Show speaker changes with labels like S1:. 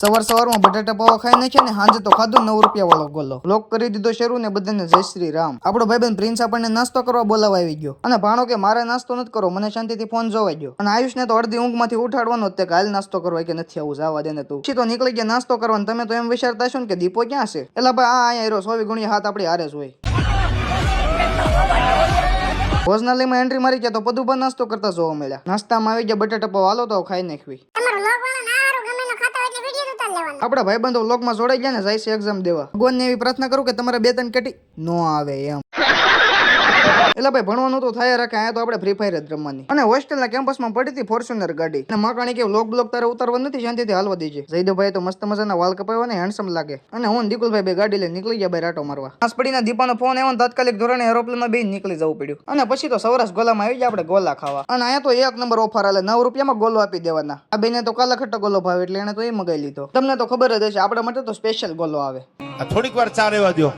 S1: સવારમાં બટાટા પૌવા ખાઈ નાખ્યા ને સાંજે તો ખાધું 9 રૂપિયા વાળો ગોલો. લોક કરી દીધો શરૂ ને બધાને જય શ્રી રામ. આપણો ભાઈબંધ પ્રિન્સ આપણને નાસ્તો કરવા બોલાવા આવી ગયો અને ભાણો કે મારે નાસ્તો નથી કરો, મને શાંતિથી ફોન જોવા ગયો. અને આયુષ ને તો અડધી ઊંઘમાંથી ઉઠાડવાનો જ તે કે હાલ નાસ્તો કરવા કે નથી આવું, જવા દે ને તું. પછી તો નીકળી ગયા નાસ્તો કરવાનું. તમે તો એમ વિચારતા છો ને કે દીપો ક્યાં છે? એટલે ભાઈ અહીંયા આવ્યો 100 ગુણી હાથ આપણી હારે જ હોય. ભોજનાલયમાં એન્ટ્રી મારી ગયા તો પદુભા નાસ્તો કરતા જોવા મળ્યા. નાસ્તામાં આવી ગયા બટાટા પૌવા, હાલો તો ખાઈ નાખવી. આપડા ભાઈબંધો વ્લોગમાં જોડાઈ ગયા ને, જાય છે એક્ઝામ દેવા. ભગવાનને એવી પ્રાર્થના કરું કે તમારે 2-3 કેટી નો આવે એમ. એટલે ભાઈ ભણવાનું તો થાય રાખે, અહીંયા તો આપણે ફ્રી ફાયર જ રમવાની. અને હોસ્ટેલના કેમ્પસમાં પડી હતી ફોર્ચ્યુનર ગાડી અને માકાણી કે વ્લોગ તારે ઉતારવા નથી, શાંતિથી હાલવા દેજે. જયદેવભાઈ તો મસ્ત મજાના વાળ કપાવ્યા ને હેન્ડસમ લાગે. અને હું દીકુલભાઈ બે ગાડી લઈને નીકળી ગયા ભાઈ રાટો મારવા. આસપડીના દીપાનો ફોન આવ્યો, તાત્કાલિક ધોરણે એરોપ્લેનમાં બેન નીકળી જવું પડ્યું. અને પછી તો સૌરાષ્ટ્ર ગોલામાં આવી ગયા આપણે ગોલા ખાવા. અને અહીંયા તો 1 નંબર ઓફર આલે, 9 રૂપિયામાં ગોલો આપી દેવાના. આ બેને તો કાલા ખટ્ટા ગોલો ભાવે એટલે એને તો એ મગાઈ લીધો. તમને તો ખબર જ હશે, આપણા માટે તો સ્પેશિયલ ગોલો આવે.
S2: થોડીક વાર ચા રહેવા દો.